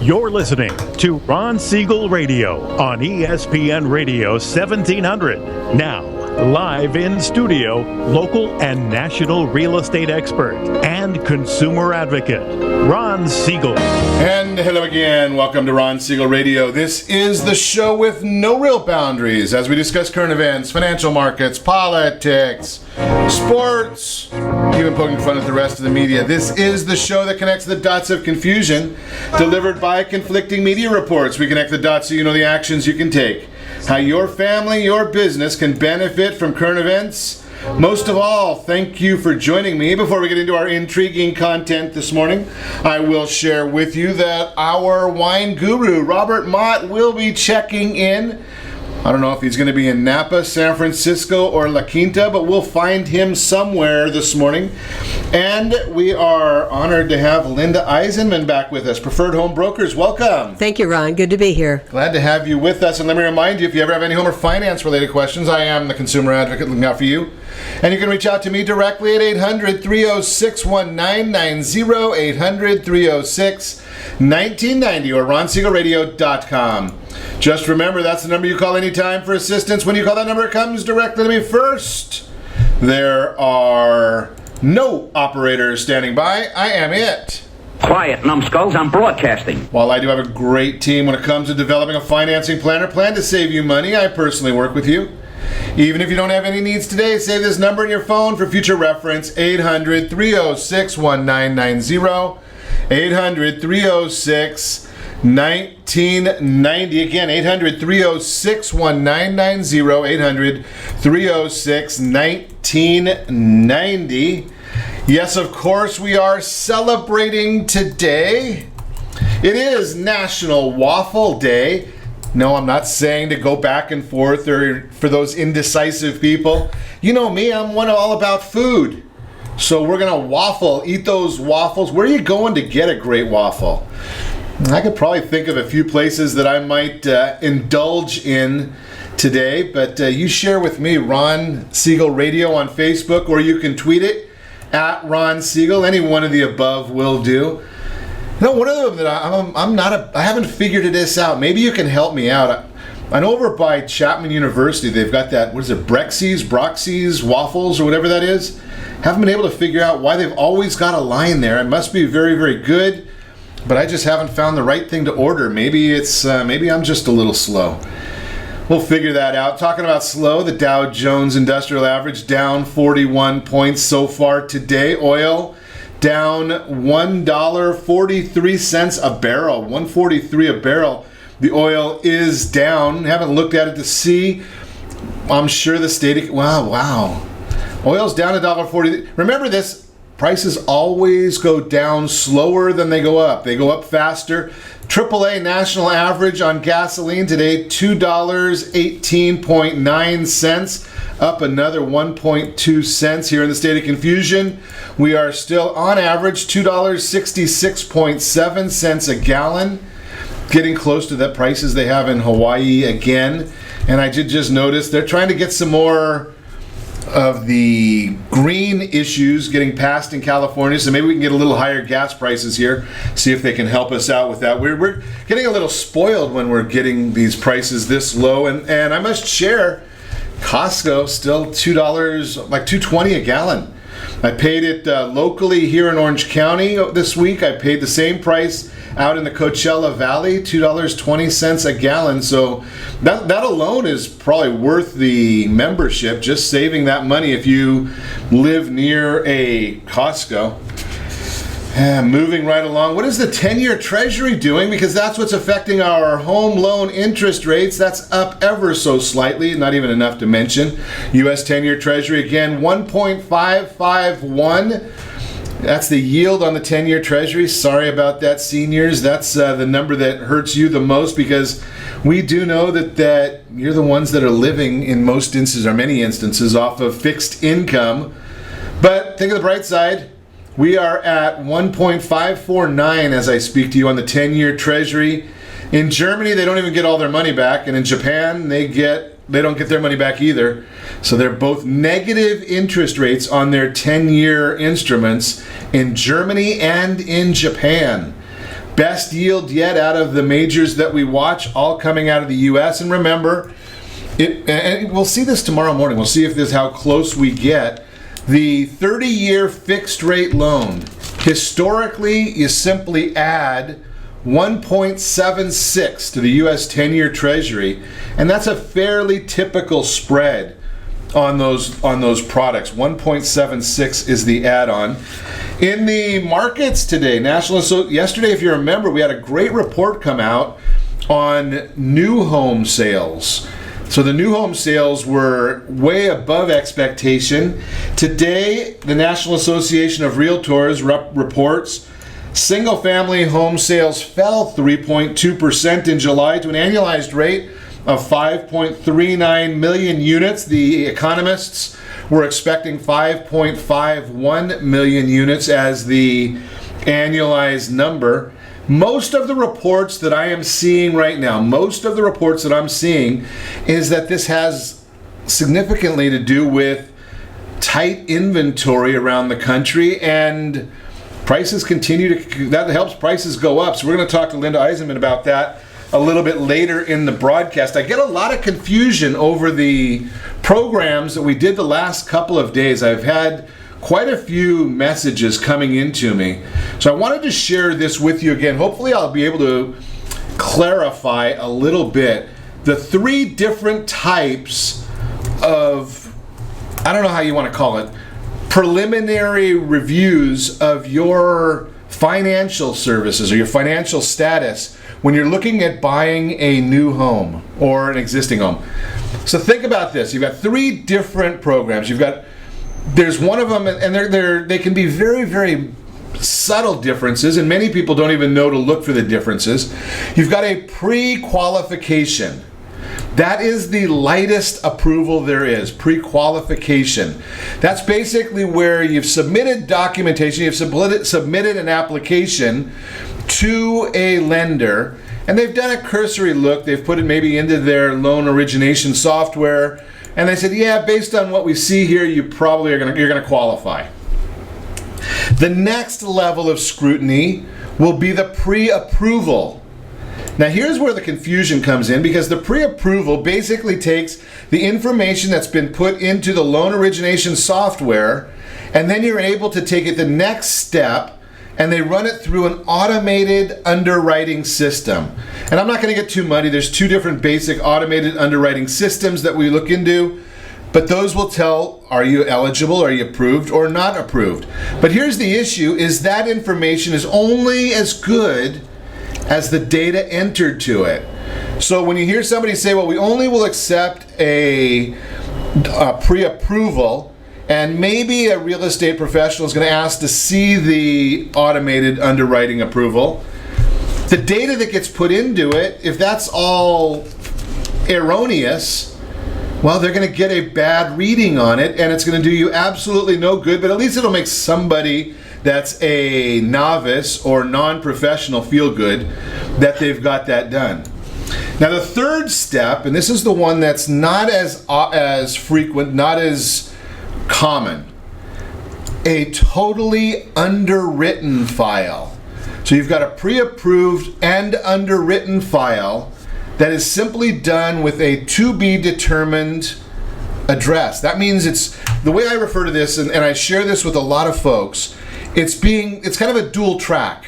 You're listening to Ron Siegel Radio on ESPN Radio 1700. Now, live in studio, local and national real estate expert and consumer advocate, Ron Siegel. And hello again. Welcome to Ron Siegel Radio. This is the show with no real boundaries as we discuss current events, financial markets, politics, sports, even poking fun at the rest of the media. This is the show that connects the dots of confusion delivered by conflicting media reports. We connect the dots so you know the actions you can take, how your family, your business can benefit from current events. Most of all, thank you for joining me. Before we get into our intriguing content this morning, I will share with you that our wine guru, Robert Mott, will be checking in. I don't know if he's going to be in Napa, San Francisco, or La Quinta, but we'll find him somewhere this morning. And we are honored to have Lynda Eisenmann back with us. Preferred Home Brokers, welcome. Thank you, Ron. Good to be here. Glad to have you with us. And let me remind you, if you ever have any home or finance-related questions, I am the consumer advocate looking out for you. And you can reach out to me directly at 800-306-1990, 800-306-1990, or ronsiegelradio.com. Just remember, that's the number you call anytime for assistance. When you call that number, it comes directly to me first. There are no operators standing by. I am it. Quiet, numbskulls, I'm broadcasting. While I do have a great team when it comes to developing a financing plan or plan to save you money, I personally work with you. Even if you don't have any needs today, save this number in your phone for future reference, 800-306-1990, 800-306-1990. Again, 800-306-1990, 800-306-1990. Yes, of course, we are celebrating today. It is National Waffle Day. No, I'm not saying to go back and forth or for those indecisive people. You know me, I'm all about food. So we're going to waffle, eat those waffles. Where are you going to get a great waffle? I could probably think of a few places that I might indulge in today, but you share with me, Ron Siegel Radio on Facebook, or you can tweet it at Ron Siegel. Any one of the above will do. You know, one of them that I haven't figured this out. Maybe you can help me out. I know over by Chapman University, they've got that, what is it, Brexy's waffles or whatever that is. Haven't been able to figure out why they've always got a line there. It must be very, very good, but I just haven't found the right thing to order. Maybe maybe I'm just a little slow. We'll figure that out. Talking about slow, the Dow Jones Industrial Average down 41 points so far today. Oil down $1.43 a barrel, $1.43 a barrel. The oil is down. Haven't looked at it to see. I'm sure the state. Wow. Oil's down $1.40. Remember this. Prices always go down slower than they go up. They go up faster. AAA national average on gasoline today, $2.18.9, up another 1.2 cents here in the state of confusion. We are still on average $2.66.7 a gallon, getting close to the prices they have in Hawaii again. And I did just notice they're trying to get some more of the green issues getting passed in California, so maybe we can get a little higher gas prices here, see if they can help us out with that. We're getting a little spoiled when we're getting these prices this low, and I must share, Costco still $2, like $2.20 a gallon. I paid it locally here in Orange County this week. I paid the same price out in the Coachella Valley, $2.20 a gallon. So that alone is probably worth the membership, just saving that money if you live near a Costco. Moving right along, what is the 10-year Treasury doing? Because that's what's affecting our home loan interest rates. That's up ever so slightly, not even enough to mention. U.S. 10-year Treasury, again, 1.551. That's the yield on the 10-year Treasury. Sorry about that, seniors. That's the number that hurts you the most, because we do know that you're the ones that are living in most instances, or many instances, off of fixed income. But think of the bright side. We are at 1.549 as I speak to you on the 10-year Treasury. In Germany, they don't even get all their money back, and in Japan, they don't get their money back either. So they're both negative interest rates on their 10-year instruments in Germany and in Japan. Best yield yet out of the majors that we watch, all coming out of the U.S. And remember, and we'll see this tomorrow morning. We'll see if this how close we get. The 30-year fixed rate loan. Historically, you simply add 1.76 to the U.S. 10-year Treasury, and that's a fairly typical spread on those products. 1.76 is the add-on. In the markets today, yesterday, if you remember, we had a great report come out on new home sales. So the new home sales were way above expectation. Today, the National Association of Realtors reports single-family home sales fell 3.2% in July to an annualized rate of 5.39 million units. The economists were expecting 5.51 million units as the annualized number. Most of the reports that I am seeing right now, is that this has significantly to do with tight inventory around the country, and prices that helps prices go up. So we're going to talk to Lynda Eisenmann about that a little bit later in the broadcast. I get a lot of confusion over the programs that we did the last couple of days. I've had quite a few messages coming into me. So I wanted to share this with you again. Hopefully I'll be able to clarify a little bit the three different types of, I don't know how you want to call it, preliminary reviews of your financial services or your financial status when you're looking at buying a new home or an existing home. So think about this. You've got three different programs. There's one of them, and they can be very, very subtle differences, and many people don't even know to look for the differences. You've got a pre-qualification. That is the lightest approval there is, pre-qualification. That's basically where you've submitted documentation, you've submitted an application to a lender, and they've done a cursory look. They've put it maybe into their loan origination software, and they said, yeah, based on what we see here, you're going to qualify. The next level of scrutiny will be the pre-approval. Now here's where the confusion comes in, because the pre-approval basically takes the information that's been put into the loan origination software, and then you're able to take it the next step, and they run it through an automated underwriting system. And I'm not going to get too muddy. There's two different basic automated underwriting systems that we look into, but those will tell, are you eligible, are you approved or not approved? But here's the issue, is that information is only as good as the data entered to it. So when you hear somebody say, well, we only will accept a pre-approval, and maybe a real estate professional is going to ask to see the automated underwriting approval, the data that gets put into it, if that's all erroneous, well, they're going to get a bad reading on it, and it's going to do you absolutely no good, but at least it'll make somebody that's a novice or non-professional feel good that they've got that done. Now the third step, and this is the one that's not as frequent, not as common, a totally underwritten file. So you've got a pre-approved and underwritten file that is simply done with a to be determined address. That means it's, the way I refer to this, and I share this with a lot of folks, it's kind of a dual track.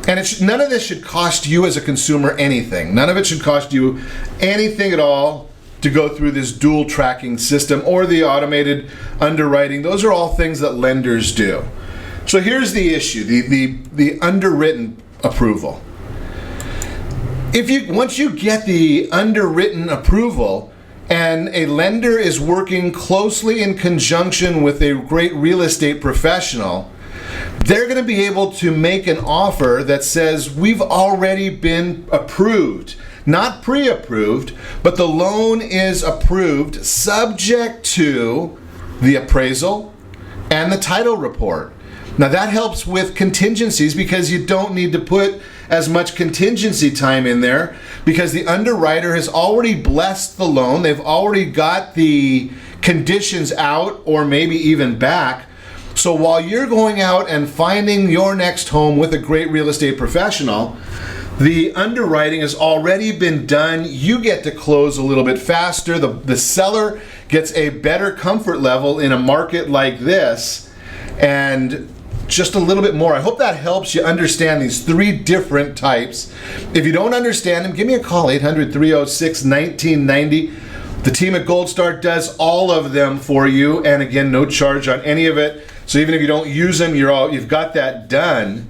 And none of this should cost you as a consumer anything. None of it should cost you anything at all to go through this dual tracking system or the automated underwriting. Those are all things that lenders do. So here's the issue, the underwritten approval. Once you get the underwritten approval, and a lender is working closely in conjunction with a great real estate professional, they're going to be able to make an offer that says, we've already been approved. Not pre-approved, but the loan is approved subject to the appraisal and the title report. Now that helps with contingencies, because you don't need to put as much contingency time in there, because the underwriter has already blessed the loan. They've already got the conditions out or maybe even back. So while you're going out and finding your next home with a great real estate professional, the underwriting has already been done. You get to close a little bit faster. The seller gets a better comfort level in a market like this, and just a little bit more. I hope that helps you understand these three different types. If you don't understand them, give me a call, 800-306-1990. The team at Gold Star does all of them for you, and again, no charge on any of it. So even if you don't use them, you've got that done.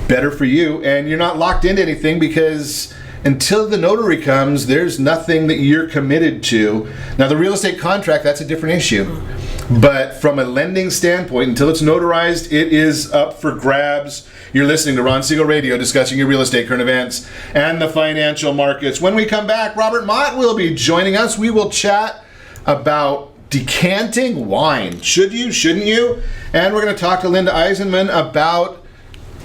Better for you, and you're not locked into anything, because until the notary comes, there's nothing that you're committed to. Now, the real estate contract, that's a different issue. But from a lending standpoint, until it's notarized, it is up for grabs. You're listening to Ron Siegel Radio, discussing your real estate, current events, and the financial markets. When we come back, Robert Mott will be joining us. We will chat about decanting wine. Should you? Shouldn't you? And we're going to talk to Lynda Eisenmann about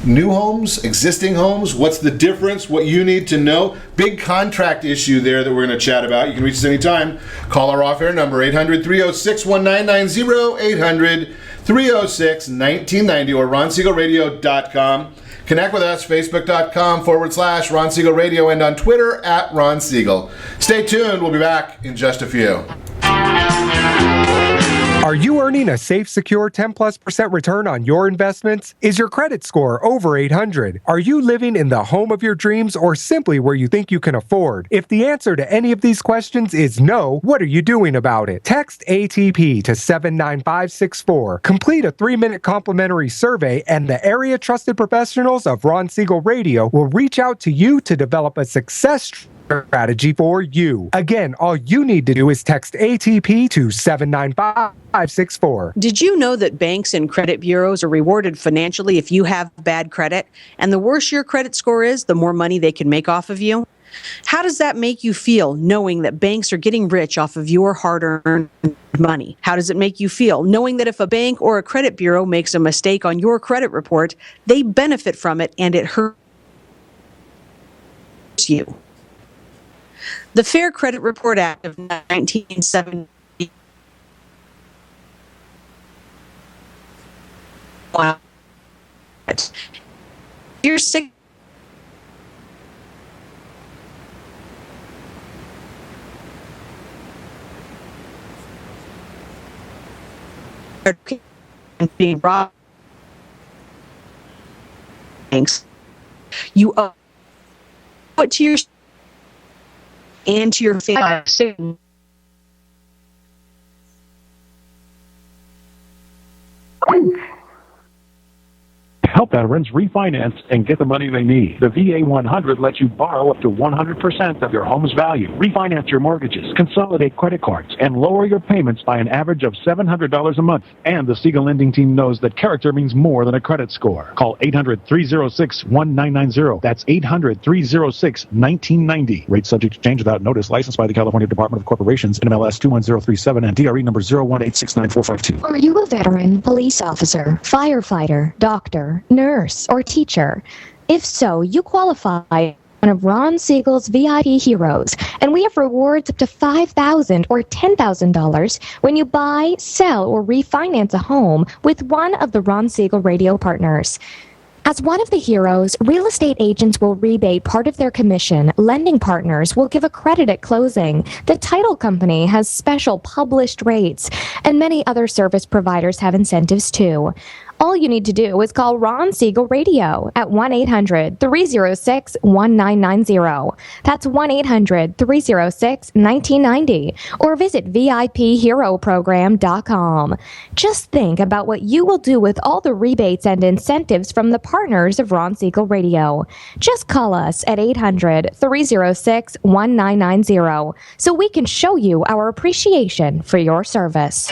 new homes, existing homes, what's the difference, what you need to know. Big contract issue there that we're going to chat about. You can reach us anytime. Call our off-air number, 800-306-1990, 800-306-1990, or ronsiegelradio.com. Connect with us, facebook.com/Ron Siegel Radio, and on Twitter @Ron Siegel. Stay tuned. We'll be back in just a few. Are you earning a safe, secure 10+% return on your investments? Is your credit score over 800? Are you living in the home of your dreams, or simply where you think you can afford? If the answer to any of these questions is no, what are you doing about it? Text ATP to 79564. Complete a 3-minute complimentary survey, and the area trusted professionals of Ron Siegel Radio will reach out to you to develop a success strategy for you. Again, all you need to do is text ATP to 79564. Did you know that banks and credit bureaus are rewarded financially if you have bad credit? And the worse your credit score is, the more money they can make off of you? How does that make you feel, knowing that banks are getting rich off of your hard-earned money? How does it make you feel, knowing that if a bank or a credit bureau makes a mistake on your credit report, they benefit from it and it hurts you? The Fair Credit Report Act of 1970. If you're sick, being robbed, thanks. You owe it to your and to your family. Help veterans refinance and get the money they need. The VA 100 lets you borrow up to 100% of your home's value, refinance your mortgages, consolidate credit cards, and lower your payments by an average of $700 a month. And the Siegel lending team knows that character means more than a credit score. Call 800-306-1990. That's 800-306-1990. Rate subject to change without notice. Licensed by the California Department of Corporations, NMLS 21037, and DRE number 018694452. Are you a veteran, police officer, firefighter, doctor, nurse, or teacher? If so, you qualify one of Ron Siegel's VIP heroes, and we have rewards up to $5,000 or $10,000 when you buy, sell, or refinance a home with one of the Ron Siegel Radio partners. As one of the heroes, real estate agents will rebate part of their commission. Lending partners will give a credit at closing. The title company has special published rates, and many other service providers have incentives too. All you need to do is call Ron Siegel Radio at 1-800-306-1990. That's 1-800-306-1990. Or visit VIPHeroProgram.com. Just think about what you will do with all the rebates and incentives from the partners of Ron Siegel Radio. Just call us at 800-306-1990 so we can show you our appreciation for your service.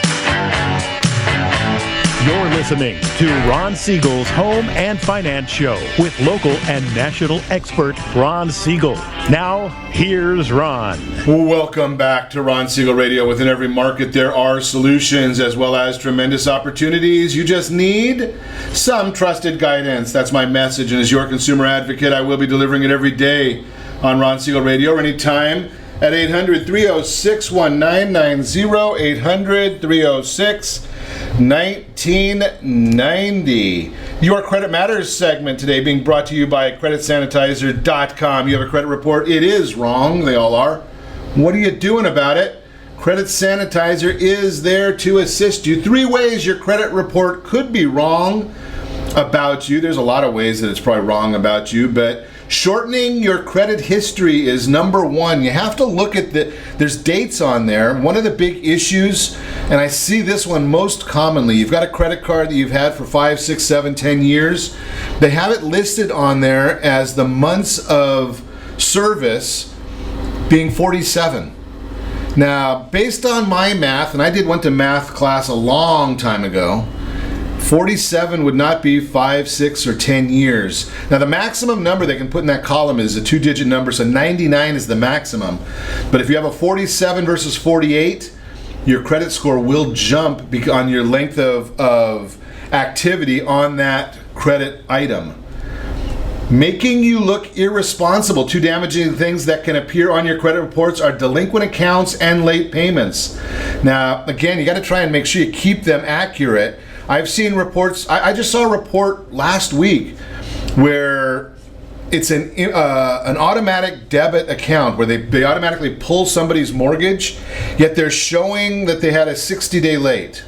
You're listening to Ron Siegel's Home and Finance Show with local and national expert Ron Siegel. Now, here's Ron. Welcome back to Ron Siegel Radio. Within every market, there are solutions as well as tremendous opportunities. You just need some trusted guidance. That's my message. And as your consumer advocate, I will be delivering it every day on Ron Siegel Radio, or anytime at 800-306-1990, 800-306-1990. Your Credit Matters segment today being brought to you by CreditSanitizer.com. You have a credit report. It is wrong. They all are. What are you doing about it? Credit Sanitizer is there to assist you. 3 ways your credit report could be wrong about you. There's a lot of ways that it's probably wrong about you, but shortening your credit history is number 1. You have to look at there's dates on there. One of the big issues, and I see this one most commonly, you've got a credit card that you've had for 5, 6, 7, 10 years. They have it listed on there as the months of service being 47. Now, based on my math, and I went to math class a long time ago, 47 would not be 5, 6, or 10 years. Now, the maximum number they can put in that column is a 2-digit number, so 99 is the maximum. But if you have a 47 versus 48, your credit score will jump on your length of activity on that credit item. Making you look irresponsible. 2 damaging things that can appear on your credit reports are delinquent accounts and late payments. Now, again, you got to try and make sure you keep them accurate. I've seen reports. I just saw a report last week where it's an automatic debit account where they automatically pull somebody's mortgage, yet they're showing that they had a 60-day late.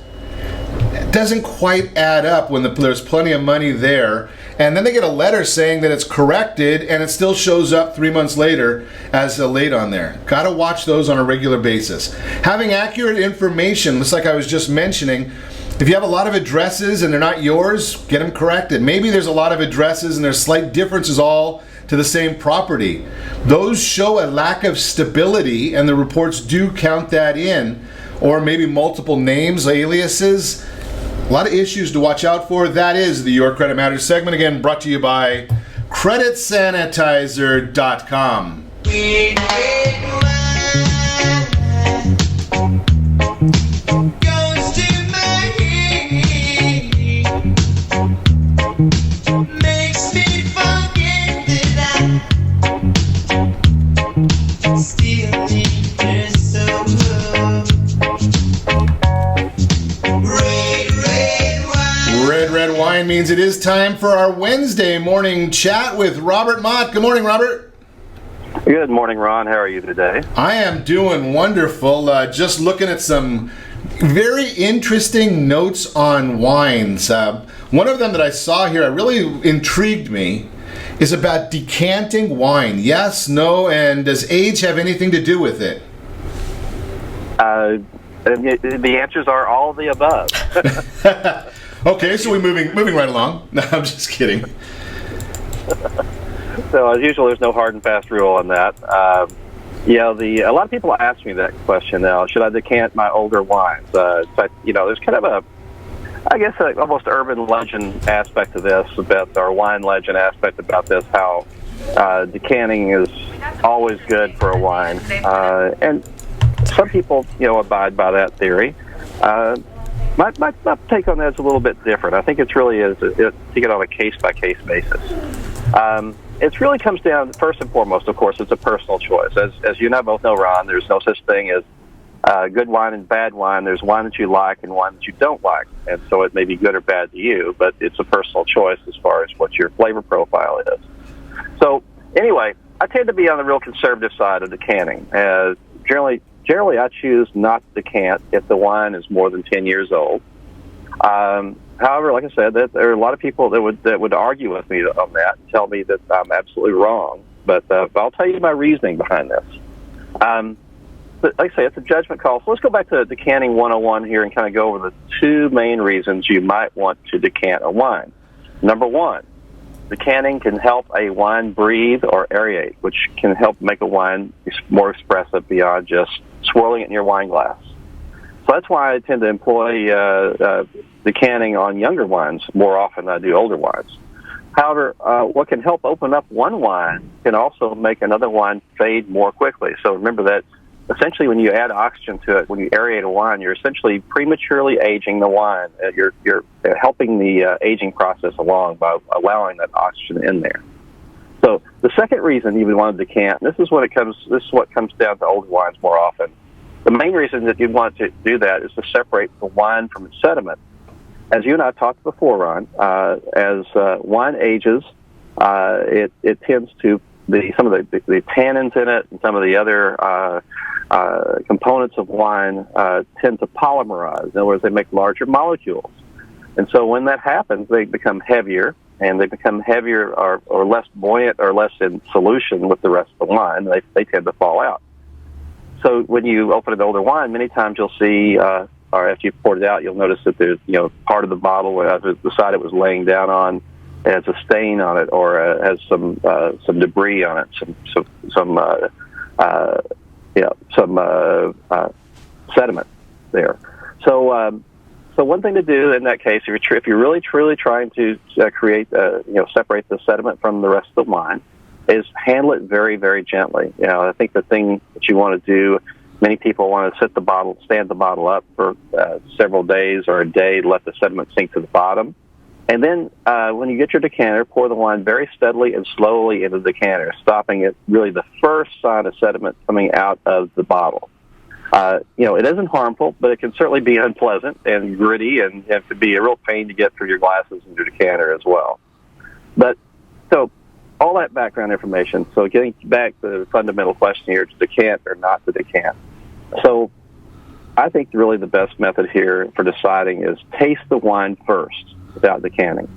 It doesn't quite add up when there's plenty of money there. And then they get a letter saying that it's corrected, and it still shows up 3 months later as a late on there. Got to watch those on a regular basis. Having accurate information, just like I was just mentioning, if you have a lot of addresses and they're not yours, get them corrected. Maybe there's a lot of addresses and there's slight differences all to the same property. Those show a lack of stability, and the reports do count that in. Or maybe multiple names, aliases. A lot of issues to watch out for. That is the Your Credit Matters segment, again brought to you by CreditSanitizer.com. Red wine means it is time for our Wednesday morning chat with Robert Mott. Good morning, Robert. Good morning, Ron. How are you today? I am doing wonderful. Just looking at some very interesting notes on wines. One of them that I saw here, that really intrigued me, is about decanting wine. Yes, no, and does age have anything to do with it? The answers are all of the above. Okay, so we're moving right along. No, I'm just kidding. So as usual, there's no hard and fast rule on that. A lot of people ask me that question now. Should I decant my older wines? There's kind of almost urban legend aspect to this, or wine legend aspect about this, how decanting is always good for a wine. And some people, abide by that theory. My take on that is a little bit different. I think it's really take it on a case-by-case basis. It really comes down, first and foremost, of course, it's a personal choice. As you and I both know, Ron, there's no such thing as good wine and bad wine. There's wine that you like and wine that you don't like. And so it may be good or bad to you, but it's a personal choice as far as what your flavor profile is. So anyway, I tend to be on the real conservative side of decanting. Generally, I choose not to decant if the wine is more than 10 years old. However, like I said, that there are a lot of people that would argue with me on that and tell me that I'm absolutely wrong. But I'll tell you my reasoning behind this. But like I say, it's a judgment call. So let's go back to decanting 101 here and kind of go over the 2 main reasons you might want to decant a wine. Number 1, decanting can help a wine breathe or aerate, which can help make a wine more expressive beyond just swirling it in your wine glass. So that's why I tend to employ decanting on younger wines more often than I do older wines. However, what can help open up one wine can also make another wine fade more quickly. So remember that essentially when you add oxygen to it, when you aerate a wine, you're essentially prematurely aging the wine. You're helping the aging process along by allowing that oxygen in there. So the second reason you would want to decant, this is what comes down to older wines more often. The main reason that you'd want to do that is to separate the wine from its sediment. As you and I talked before, Ron, as wine ages, it tends to some of the tannins in it and some of the other components of wine tend to polymerize. In other words, they make larger molecules. And so when that happens, they become heavier, and they become heavier or less buoyant or less in solution with the rest of the wine. They tend to fall out. So when you open an older wine, many times you'll see, or after you've poured it out, you'll notice that there's part of the bottle, the side it was laying down on, has a stain on it, or has some debris on it, some sediment there. So one thing to do in that case, if you're really truly trying to separate the sediment from the rest of the wine, is handle it very, very gently. I think the thing that you want to do, many people want to stand the bottle up for several days or a day, let the sediment sink to the bottom. And then when you get your decanter, pour the wine very steadily and slowly into the decanter, stopping at really the first sign of sediment coming out of the bottle. It isn't harmful, but it can certainly be unpleasant and gritty, and it could be a real pain to get through your glasses and your decanter as well. But so all that background information. So getting back to the fundamental question here, to decant or not to decant. So I think really the best method here for deciding is taste the wine first without decanting.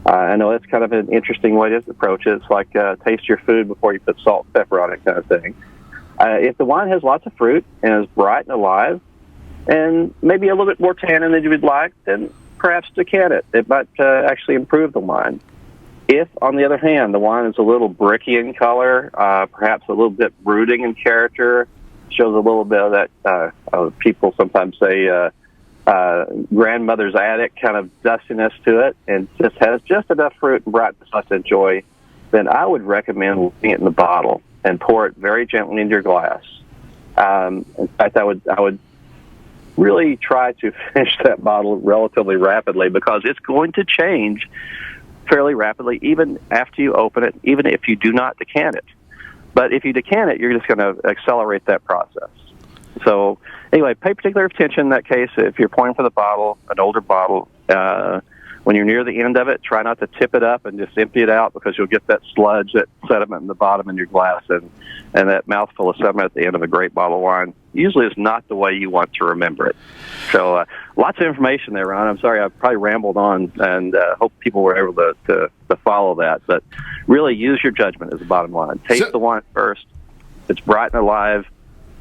I know it's kind of an interesting way to approach it. It's like taste your food before you put salt and pepper on it kind of thing. If the wine has lots of fruit and is bright and alive and maybe a little bit more tannin than you would like, then perhaps decant it. It might actually improve the wine. If, on the other hand, the wine is a little bricky in color, perhaps a little bit brooding in character, shows a little bit of that, people sometimes say, grandmother's attic kind of dustiness to it, and just has just enough fruit and brightness to enjoy, then I would recommend leaving it in the bottle and pour it very gently into your glass. In fact, I would really try to finish that bottle relatively rapidly, because it's going to change fairly rapidly even after you open it, even if you do not decant it. But if you decant it, you're just going to accelerate that process. So anyway, pay particular attention in that case. If you're pouring for the bottle, an older bottle, when you're near the end of it, try not to tip it up and just empty it out, because you'll get that sludge, that sediment in the bottom in your glass, and that mouthful of sediment at the end of a great bottle of wine usually is not the way you want to remember it. So lots of information there, Ron. I'm sorry I probably rambled on, and hope people were able to follow that. But really use your judgment is the bottom line. Taste the wine first. If it's bright and alive,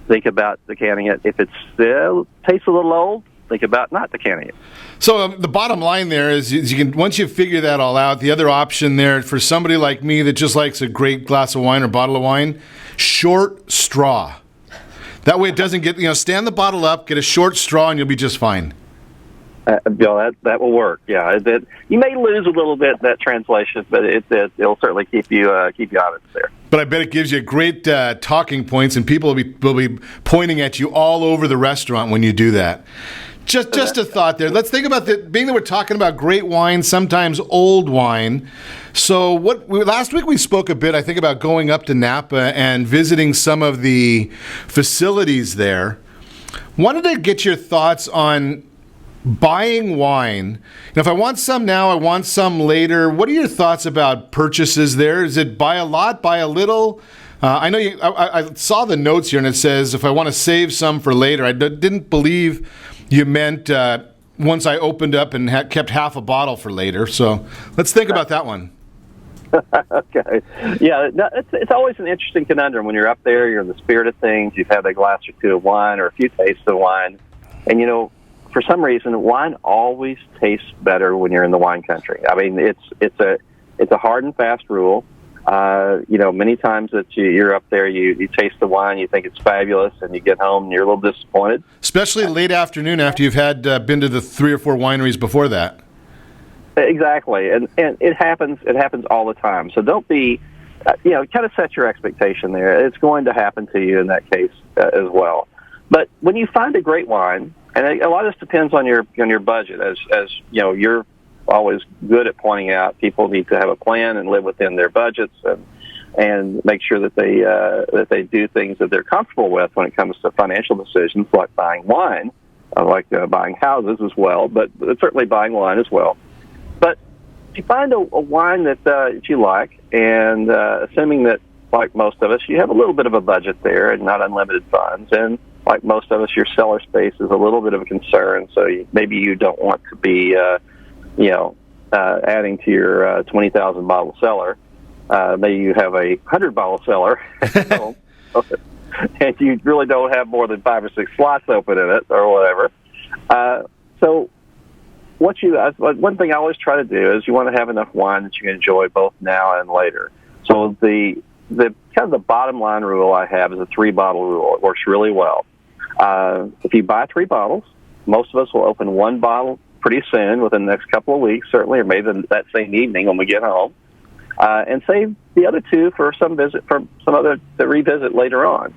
think about decanting it. If it still tastes a little old, think about not decanting it. So the bottom line there is, you can, once you figure that all out, the other option there for somebody like me that just likes a great glass of wine or bottle of wine, short straw. That way it doesn't get, stand the bottle up, get a short straw, and you'll be just fine. That will work. Yeah, you may lose a little bit that translation, but it'll certainly keep you honest there. But I bet it gives you great talking points, and people will be pointing at you all over the restaurant when you do that. Just a thought there. Let's think about being that we're talking about great wine, sometimes old wine. So last week we spoke a bit, I think, about going up to Napa and visiting some of the facilities there. Wanted to get your thoughts on buying wine. Now, if I want some now, I want some later. What are your thoughts about purchases there? Is it buy a lot, buy a little? I know I saw the notes here, and it says if I want to save some for later. I didn't believe you meant once I opened up and kept half a bottle for later. So let's think about that one. Okay. Yeah, it's always an interesting conundrum when you're up there, you're in the spirit of things, you've had a glass or two of wine or a few tastes of wine, and for some reason, wine always tastes better when you're in the wine country. I mean, it's a hard and fast rule. Many times that you're up there, you taste the wine, you think it's fabulous, and you get home and you're a little disappointed. Especially late afternoon after you've had been to the 3 or 4 wineries before that. Exactly, and it happens all the time. So don't be, kind of set your expectation there. It's going to happen to you in that case as well. But when you find a great wine, and a lot of this depends on your budget, as you're always good at pointing out, people need to have a plan and live within their budgets, and make sure that they do things that they're comfortable with when it comes to financial decisions, like buying wine, like buying houses as well, but certainly buying wine as well. But if you find a wine that you like, and assuming that, like most of us, you have a little bit of a budget there and not unlimited funds, and like most of us, your cellar space is a little bit of a concern, so maybe you don't want to be, adding to your 20,000 bottle cellar. Maybe you have a 100-bottle cellar at home, and you really don't have more than 5 or 6 slots open in it or whatever. So one thing I always try to do is you want to have enough wine that you can enjoy both now and later. So the kind of the bottom line rule I have is a 3-bottle rule. It works really well. If you buy 3 bottles, most of us will open 1 bottle pretty soon, within the next couple of weeks, certainly, or maybe that same evening when we get home, and save the other 2 for some other to revisit later on.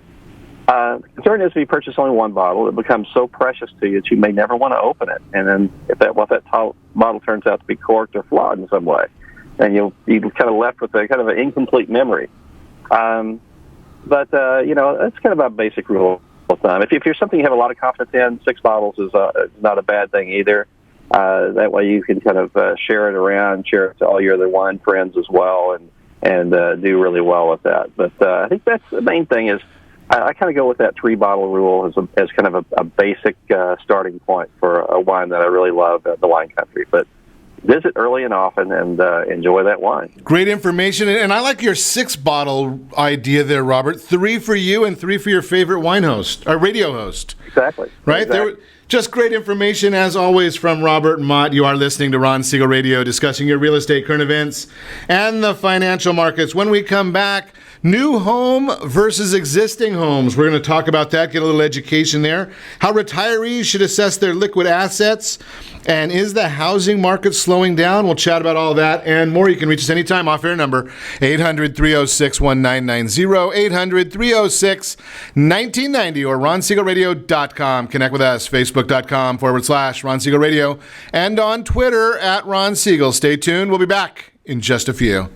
The concern is if you purchase only 1 bottle, it becomes so precious to you that you may never want to open it. And then if that bottle turns out to be corked or flawed in some way, then you'll be kind of left with a kind of an incomplete memory. But that's kind of a basic rule of thumb. If you're something you have a lot of confidence in, 6 bottles is not a bad thing either. That way you can kind of share it around, share it to all your other wine friends as well, and do really well with that. But I think that's the main thing is I kind of go with that 3-bottle rule as kind of a basic starting point for a wine that I really love at the wine country. But visit early and often and enjoy that wine. Great information. And I like your 6-bottle idea there, Robert. 3 for you and 3 for your favorite wine host, or radio host. Exactly. Right? Exactly. Just great information, as always, from Robert and Mott. You are listening to Ron Siegel Radio, discussing your real estate, current events, and the financial markets. When we come back, new home versus existing homes. We're going to talk about that, get a little education there. How retirees should assess their liquid assets. And is the housing market slowing down? We'll chat about all that and more. You can reach us anytime. Off-air number, 800-306-1990, 800-306-1990, or RonSiegelRadio.com. Connect with us, Facebook.com/Ron Siegel Radio, and on Twitter @Ron Siegel. Stay tuned. We'll be back in just a few.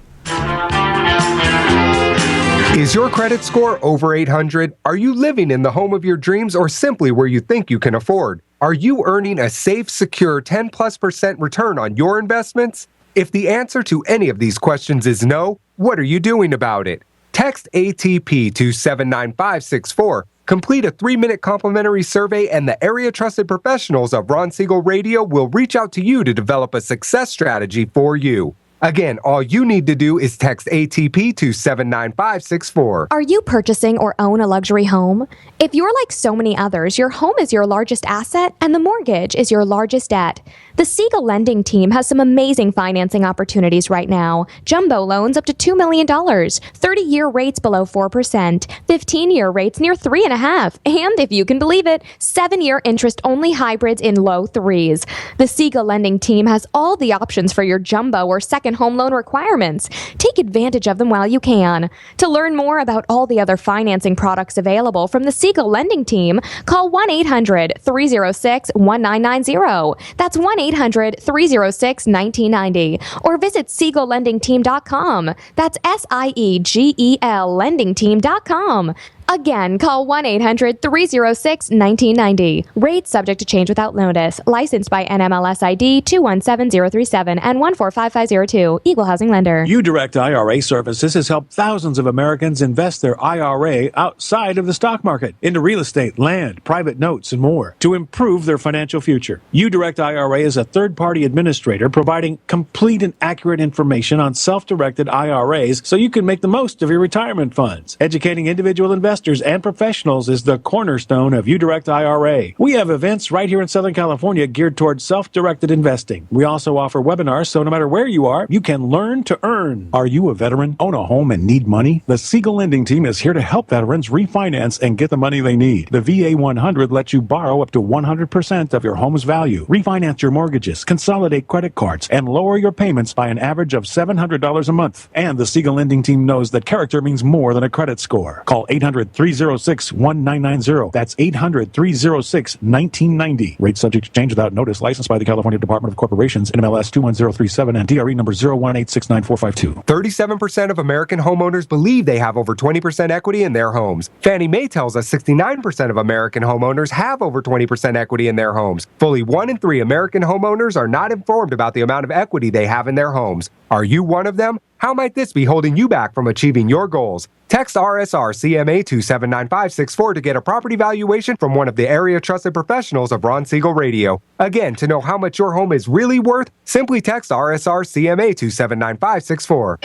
Is your credit score over 800? Are you living in the home of your dreams or simply where you think you can afford? Are you earning a safe, secure 10+% return on your investments? If the answer to any of these questions is no, what are you doing about it? Text ATP to 79564. Complete a 3-minute complimentary survey, and the area-trusted professionals of Ron Siegel Radio will reach out to you to develop a success strategy for you. Again, all you need to do is text ATP to 79564. Are you purchasing or own a luxury home? If you're like so many others, your home is your largest asset and the mortgage is your largest debt. The Siegel lending team has some amazing financing opportunities right now. Jumbo loans up to $2 million, 30-year rates below 4%, 15-year rates near 3.5%, and if you can believe it, 7-year interest-only hybrids in low 3s. The Siegel lending team has all the options for your jumbo or second home loan requirements. Take advantage of them while you can. To learn more about all the other financing products available from the Siegel lending team, call 1-800-306-1990. That's 1-800-306-1990. Or visit SiegelLendingTeam.com. That's SIEGEL LendingTeam.com. Again, call 1-800-306-1990. Rates subject to change without notice. Licensed by NMLS ID 217037 and 145502. Equal housing lender. UDirect IRA Services has helped thousands of Americans invest their IRA outside of the stock market into real estate, land, private notes, and more to improve their financial future. UDirect IRA is a third-party administrator providing complete and accurate information on self-directed IRAs so you can make the most of your retirement funds. Educating individual investors and professionals is the cornerstone of UDirect IRA. We have events right here in Southern California geared towards self-directed investing. We also offer webinars, so no matter where you are, you can learn to earn. Are you a veteran, own a home, and need money? The Siegel Lending Team is here to help veterans refinance and get the money they need. The VA 100 lets you borrow up to 100% of your home's value, refinance your mortgages, consolidate credit cards, and lower your payments by an average of $700 a month. And the Siegel Lending Team knows that character means more than a credit score. Call 800 800-306-1990. That's 800-306-1990. Rate subject to change without notice. Licensed by the California Department of Corporations, NMLS 21037, and DRE number 018694552. 37% of American homeowners believe they have over 20% equity in their homes. Fannie Mae tells us 69% of American homeowners have over 20% equity in their homes. Fully 1 in 3 American homeowners are not informed about the amount of equity they have in their homes. Are you one of them? How might this be holding you back from achieving your goals? Text RSR CMA to 79564 to get a property valuation from one of the area trusted professionals of Ron Siegel Radio. Again, to know how much your home is really worth, simply text RSR CMA to 79564.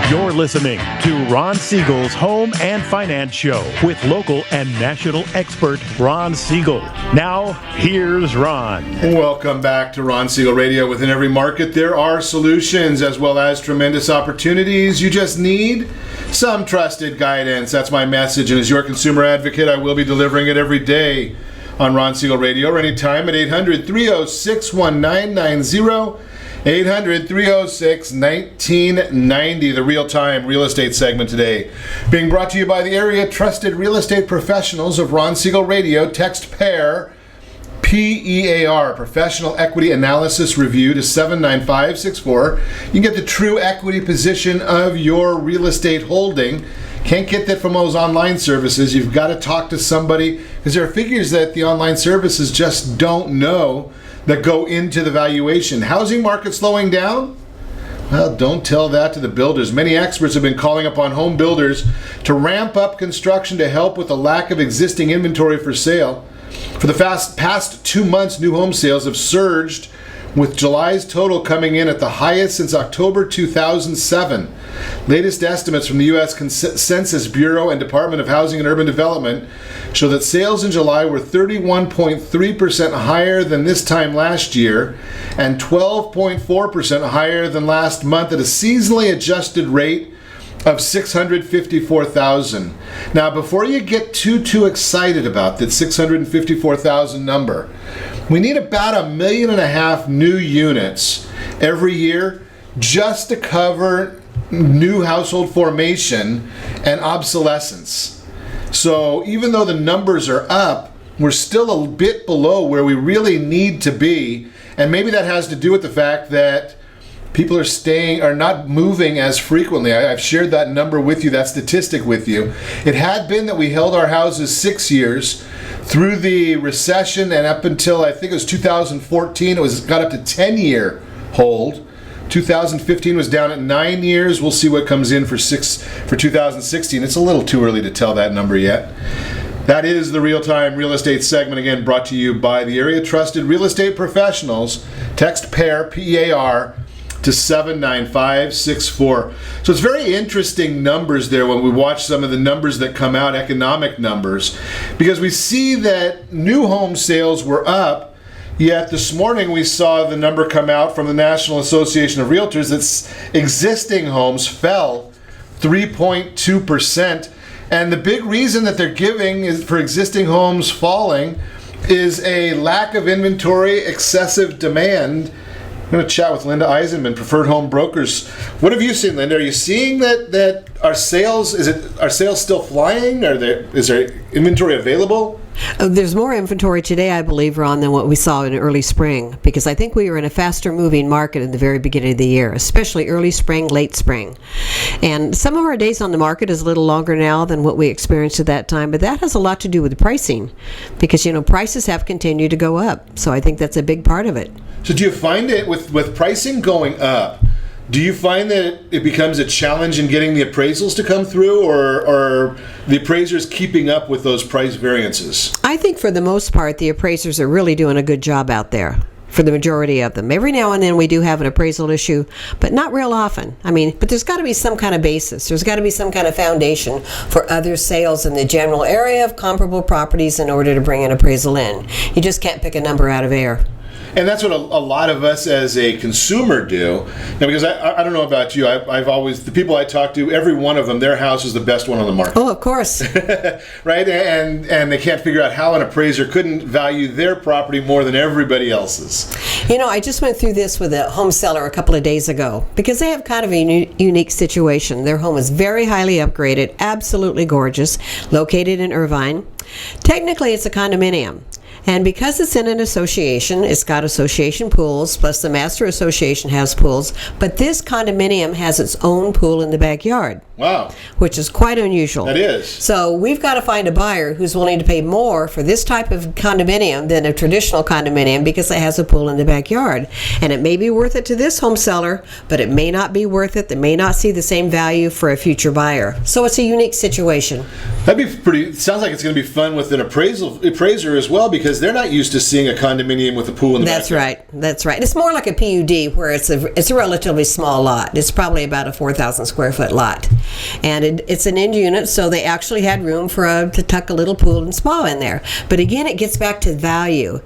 You're listening to Ron Siegel's Home and Finance Show with local and national expert Ron Siegel. Now, here's Ron. Welcome back to Ron Siegel Radio. Within every market, there are solutions as well as tremendous opportunities. You just need some trusted guidance. That's my message. And as your consumer advocate, I will be delivering it every day on Ron Siegel Radio or anytime at 800-306-1990. 800-306-1990, the real-time real estate segment today. Being brought to you by the area trusted real estate professionals of Ron Siegel Radio. Text PAIR, P-E-A-R, Professional Equity Analysis Review to 79564. You can get the true equity position of your real estate holding. Can't get that from those online services. You've got to talk to somebody because there are figures that the online services just don't know that go into the valuation. Housing market slowing down? Well, don't tell that to the builders. Many experts have been calling upon home builders to ramp up construction to help with the lack of existing inventory for sale. For the past 2 months, new home sales have surged, with July's total coming in at the highest since October 2007. Latest estimates from the U.S. Census Bureau and Department of Housing and Urban Development show that sales in July were 31.3% higher than this time last year and 12.4% higher than last month at a seasonally adjusted rate of 654,000. Now, before you get too excited about that 654,000 number, we need about 1.5 million new units every year just to cover new household formation and obsolescence. So even though the numbers are up, we're still a bit below where we really need to be. And maybe that has to do with the fact that people are not moving as frequently. I've shared that number with you, that statistic with you. It had been that we held our houses 6 years through the recession, and up until I think it was 2014, it got up to 10-year hold. 2015 was down at 9 years. We'll see what comes in for 2016. It's a little too early to tell that number yet. That is the real-time real estate segment, again, brought to you by the area trusted real estate professionals. Text PAIR, P-E-A-R, to 79564. So it's very interesting numbers there when we watch some of the numbers that come out, economic numbers, because we see that new home sales were up. Yet this morning we saw the number come out from the National Association of Realtors that existing homes fell 3.2%. And the big reason that they're giving is for existing homes falling is a lack of inventory, excessive demand. I'm going to chat with Lynda Eisenmann, Preferred Home Brokers. What have you seen, Lynda? Are you seeing that our sales, are sales still flying? Is there inventory available? There's more inventory today, I believe, Ron, than what we saw in early spring, because I think we were in a faster moving market in the very beginning of the year, especially early spring, late spring. And some of our days on the market is a little longer now than what we experienced at that time, but that has a lot to do with the pricing, because, prices have continued to go up. So I think that's a big part of it. So do you find it with pricing going up, do you find that it becomes a challenge in getting the appraisals to come through, or the appraisers keeping up with those price variances? I think for the most part, the appraisers are really doing a good job out there, for the majority of them. Every now and then we do have an appraisal issue, but not real often. But there's got to be some kind of basis. There's got to be some kind of foundation for other sales in the general area of comparable properties in order to bring an appraisal in. You just can't pick a number out of air. And that's what a lot of us as a consumer do. Now, because I don't know about you, I've always, the people I talk to, every one of them, their house is the best one on the market. Oh, of course. Right? And they can't figure out how an appraiser couldn't value their property more than everybody else's. You know, I just went through this with a home seller a couple of days ago because they have kind of a unique situation. Their home is very highly upgraded, absolutely gorgeous, located in Irvine. Technically, it's a condominium. And because it's in an association, it's got association pools, plus the master association has pools, but this condominium has its own pool in the backyard. Wow. Which is quite unusual. That is. So we've got to find a buyer who's willing to pay more for this type of condominium than a traditional condominium because it has a pool in the backyard. And it may be worth it to this home seller, but it may not be worth it. They may not see the same value for a future buyer. So it's a unique situation. That'd be pretty, sounds like it's going to be fun with an appraiser as well, because they're not used to seeing a condominium with a pool in the That's backyard. right. That's right. It's more like a PUD where it's a relatively small lot. It's probably about a 4,000 square foot lot. And it's an end unit, so they actually had room to tuck a little pool and spa in there. But again, it gets back to value.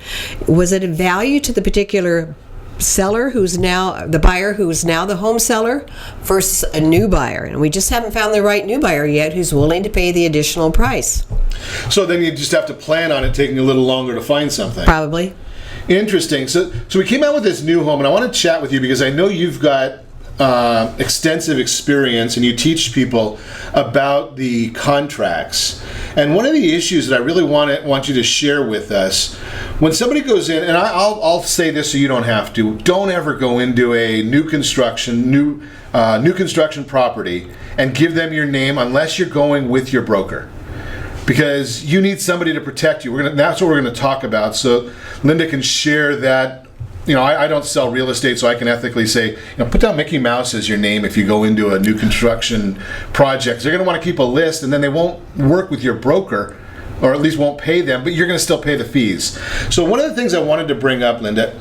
Was it a value to the particular seller who's now the buyer, who's now the home seller, versus a new buyer? And we just haven't found the right new buyer yet who's willing to pay the additional price. So then you just have to plan on it taking a little longer to find something. Probably. Interesting. So we came out with this new home, and I want to chat with you because I know you've got extensive experience and you teach people about the contracts. And one of the issues that I really want you to share with us, when somebody goes in, and I'll say this so you don't have to, don't ever go into a new construction property and give them your name unless you're going with your broker. Because you need somebody to protect you. That's what we're going to talk about. So Lynda can share that. You know, I don't sell real estate, so I can ethically say, put down Mickey Mouse as your name if you go into a new construction project. They're going to want to keep a list, and then they won't work with your broker, or at least won't pay them, but you're going to still pay the fees. So one of the things I wanted to bring up, Lynda,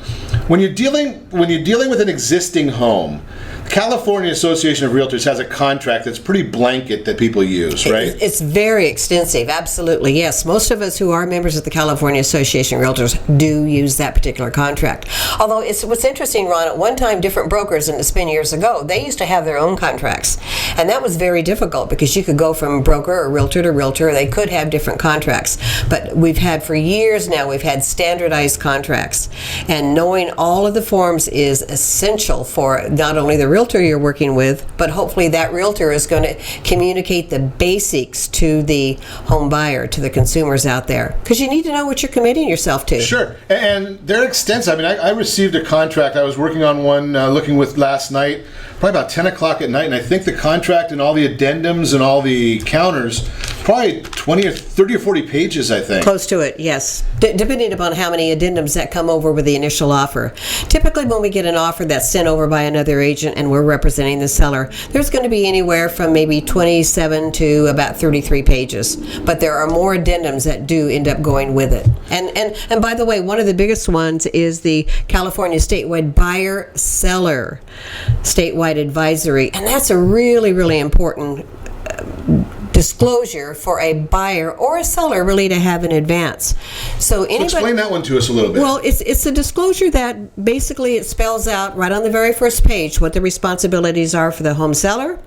when you're dealing with an existing home, the California Association of Realtors has a contract that's pretty blanket that people use, right? It's very extensive, absolutely, yes. Most of us who are members of the California Association of Realtors do use that particular contract. Although what's interesting, Ron, at one time different brokers, and it's been years ago, they used to have their own contracts. And that was very difficult because you could go from broker or realtor to realtor. They could have different contracts. But we've had for years now, we've had standardized contracts. And knowing all of the forms is essential for not only the realtor you're working with, but hopefully that realtor is going to communicate the basics to the home buyer, to the consumers out there, because you need to know what you're committing yourself to. Sure, and they're extensive. I mean, I received a contract. I was working on one looking with last night, probably about 10 o'clock at night, and I think the contract and all the addendums and all the counters, probably 20 or 30 or 40 pages, I think. Close to it, yes. Depending upon how many addendums that come over with the initial offer. Typically when we get an offer that's sent over by another agent and we're representing the seller, there's going to be anywhere from maybe 27 to about 33 pages. But there are more addendums that do end up going with it. And by the way, one of the biggest ones is the California Statewide Buyer-Seller Statewide Advisory. And that's a really, really important disclosure for a buyer or a seller really to have in advance. So explain that one to us a little bit. Well, it's a disclosure that basically it spells out right on the very first page what the responsibilities are for the home seller,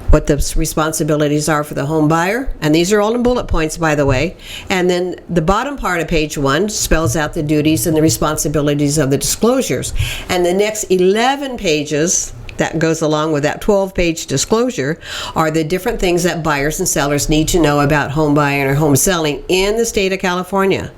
what the responsibilities are for the home buyer, and these are all in bullet points, by the way. And then the bottom part of page 1 spells out the duties and the responsibilities of the disclosures. And the next 11 pages that goes along with that 12-page disclosure are the different things that buyers and sellers need to know about home buying or home selling in the state of California.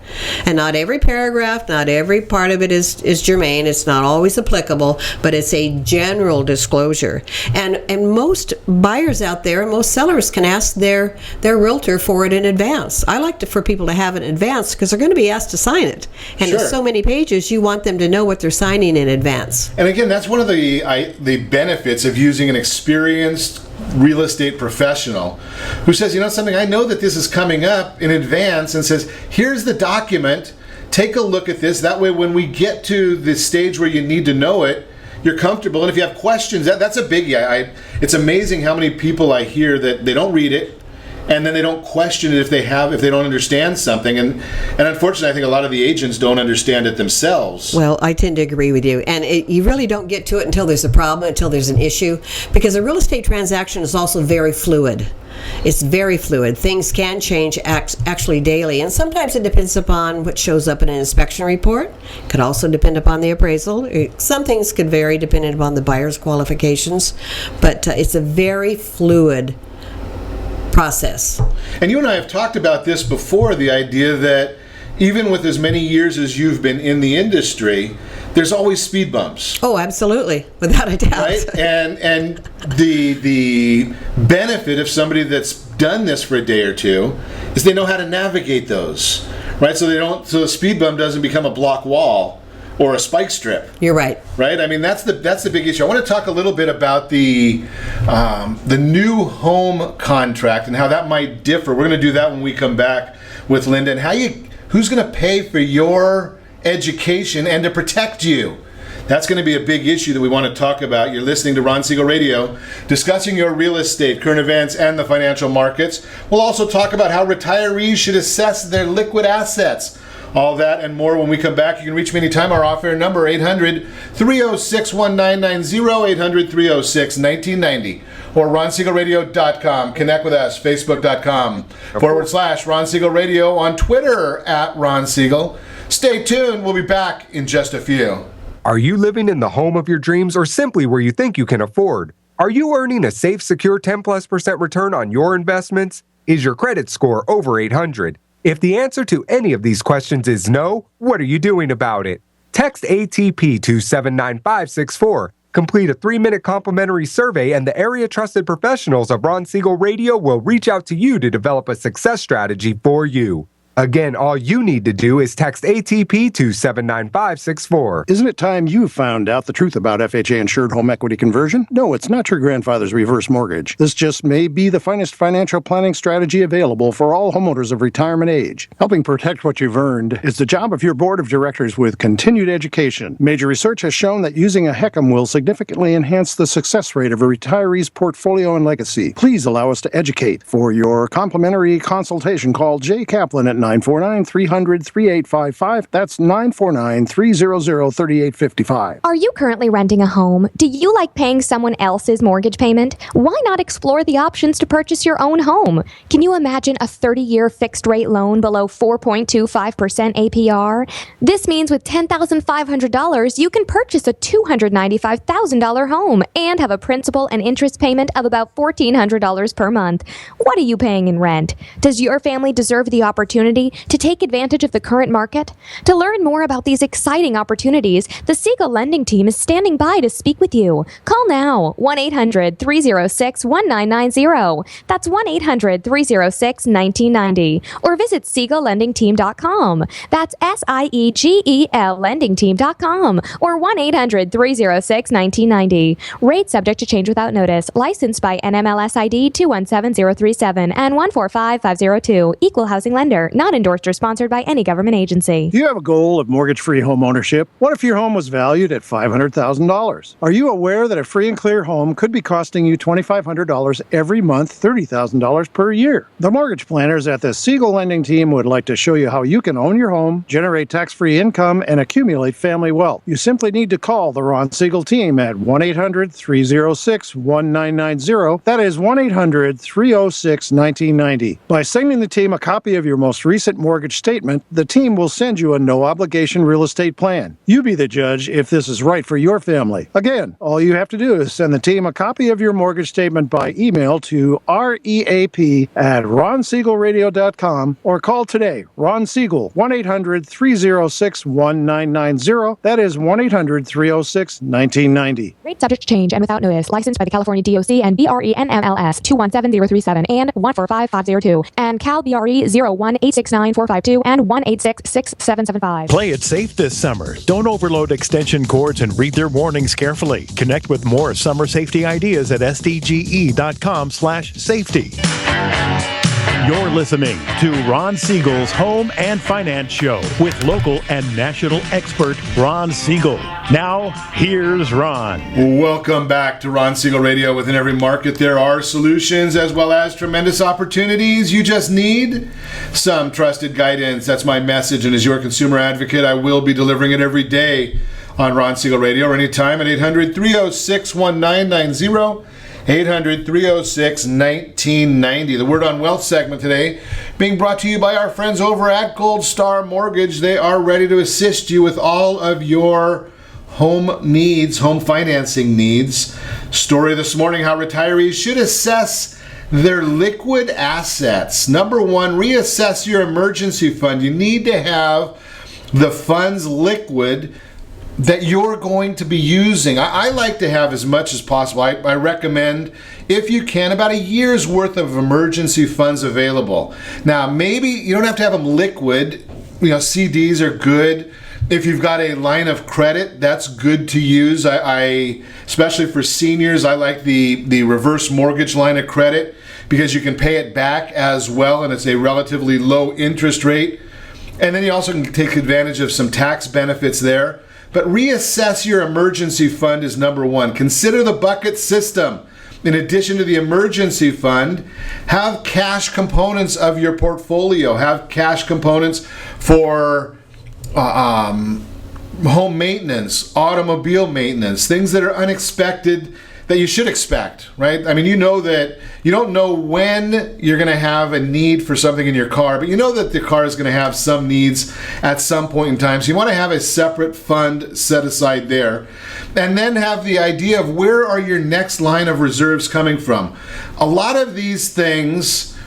And not every paragraph, not every part of it is germane. It's not always applicable, but it's a general disclosure. And most buyers out there, most sellers can ask their realtor for it in advance. I like for people to have it in advance because they're going to be asked to sign it. And Sure. It's so many pages, you want them to know what they're signing in advance. And again, that's one of the benefits of using an experienced real estate professional who says, something, I know that this is coming up in advance, and says, here's the document, take a look at this. That way when we get to the stage where you need to know it, you're comfortable. And if you have questions, that's a biggie. It's amazing how many people I hear that they don't read it, and then they don't question it if they don't understand something. And unfortunately, I think a lot of the agents don't understand it themselves. Well, I tend to agree with you. And you really don't get to it until there's a problem, until there's an issue, because a real estate transaction is also very fluid. It's very fluid. Things can change actually daily, and sometimes it depends upon what shows up in an inspection report. It could also depend upon the appraisal. Some things could vary depending upon the buyer's qualifications, but it's a very fluid process. And you and I have talked about this before, the idea that even with as many years as you've been in the industry, there's always speed bumps. Oh, absolutely, without a doubt. Right? And the benefit of somebody that's done this for a day or two is they know how to navigate those, right? So the speed bump doesn't become a block wall or a spike strip. You're right. Right? I mean, that's the big issue. I want to talk a little bit about the new home contract and how that might differ. We're going to do that when we come back with Lynda, and who's going to pay for your education and to protect you. That's going to be a big issue that we want to talk about. You're listening to Ron Siegel Radio, discussing your real estate, current events, and the financial markets. We'll also talk about how retirees should assess their liquid assets. All that and more when we come back. You can reach me anytime. Our off-air number, 800-306-1990, 800-306-1990, or ronsiegelradio.com. Connect with us, facebook.com/Ron Siegel Radio, on Twitter @Ron Siegel. Stay tuned. We'll be back in just a few. Are you living in the home of your dreams or simply where you think you can afford? Are you earning a safe, secure 10+% return on your investments? Is your credit score over 800? If the answer to any of these questions is no, what are you doing about it? Text ATP to 79564. Complete a 3-minute complimentary survey, and the area trusted professionals of Ron Siegel Radio will reach out to you to develop a success strategy for you. Again, all you need to do is text ATP to 79564. Isn't it time you found out the truth about FHA insured home equity conversion? No, it's not your grandfather's reverse mortgage. This just may be the finest financial planning strategy available for all homeowners of retirement age. Helping protect what you've earned is the job of your board of directors with continued education. Major research has shown that using a HECM will significantly enhance the success rate of a retiree's portfolio and legacy. Please allow us to educate. For your complimentary consultation, call Jay Kaplan at 949-300-3855. That's 949-300-3855. Are you currently renting a home? Do you like paying someone else's mortgage payment? Why not explore the options to purchase your own home? Can you imagine a 30-year fixed-rate loan below 4.25% APR? This means with $10,500, you can purchase a $295,000 home and have a principal and interest payment of about $1,400 per month. What are you paying in rent? Does your family deserve the opportunity to take advantage of the current market? To learn more about these exciting opportunities, the Siegel Lending Team is standing by to speak with you. Call now, 1-800-306-1990. That's 1-800-306-1990. Or visit SiegelLendingTeam.com. That's SIEGEL LendingTeam.com. Or 1-800-306-1990. Rate subject to change without notice. Licensed by NMLS ID 217037 and 145502. Equal housing lender. Not endorsed or sponsored by any government agency. Do you have a goal of mortgage-free home ownership? What if your home was valued at $500,000? Are you aware that a free and clear home could be costing you $2,500 every month, $30,000 per year? The mortgage planners at the Siegel Lending Team would like to show you how you can own your home, generate tax-free income, and accumulate family wealth. You simply need to call the Ron Siegel Team at 1-800-306-1990. That is 1-800-306-1990. By sending the team a copy of your most recent mortgage statement, the team will send you a no-obligation real estate plan. You be the judge if this is right for your family. Again, all you have to do is send the team a copy of your mortgage statement by email to reap@ronsiegelradio.com or call today. Ron Siegel, 1-800-306-1990. That is 1-800-306-1990. Rate subject to change and without notice. Licensed by the California DOC and BRENMLS 217037 and 145502 and Cal BRE 01869452 and 1866775. Play it safe this summer. Don't overload extension cords and read their warnings carefully. Connect with more summer safety ideas at sdge.com/safety. You're listening to Ron Siegel's Home and Finance Show with local and national expert Ron Siegel. Now, here's Ron. Welcome back to Ron Siegel Radio. Within every market, there are solutions as well as tremendous opportunities. You just need some trusted guidance. That's my message. And as your consumer advocate, I will be delivering it every day on Ron Siegel Radio or anytime at 800-306-1990. 800-306-1990. The Word on Wealth segment today being brought to you by our friends over at Gold Star Mortgage. They are ready to assist you with all of your home needs, home financing needs. Story this morning, how retirees should assess their liquid assets. Number one, reassess your emergency fund. You need to have the funds liquid that you're going to be using. I like to have as much as possible. I recommend, if you can, about a year's worth of emergency funds available. Now, maybe you don't have to have them liquid. CDs are good. If you've got a line of credit, that's good to use. I especially for seniors, I like the reverse mortgage line of credit because you can pay it back as well, and it's a relatively low interest rate. And then you also can take advantage of some tax benefits there. But reassess your emergency fund is number one. Consider the bucket system. In addition to the emergency fund, have cash components of your portfolio. Have cash components for home maintenance, automobile maintenance, things that are unexpected that you should expect, right? I mean, you know that you don't know when you're going to have a need for something in your car, but you know that the car is going to have some needs at some point in time. So you want to have a separate fund set aside there. And then have the idea of where are your next line of reserves coming from. A lot of these things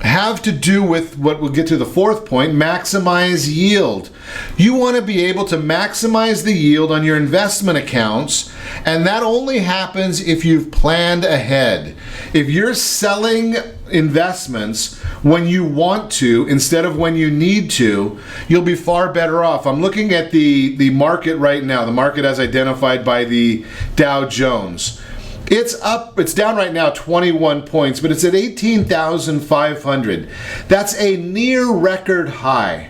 have to do with what we'll get to the fourth point, maximize yield. You want to be able to maximize the yield on your investment accounts, and that only happens if you've planned ahead. If you're selling investments when you want to instead of when you need to, you'll be far better off. I'm looking at the market right now, the market as identified by the Dow Jones. It's down right now 21 points, but it's at 18,500. That's a near record high.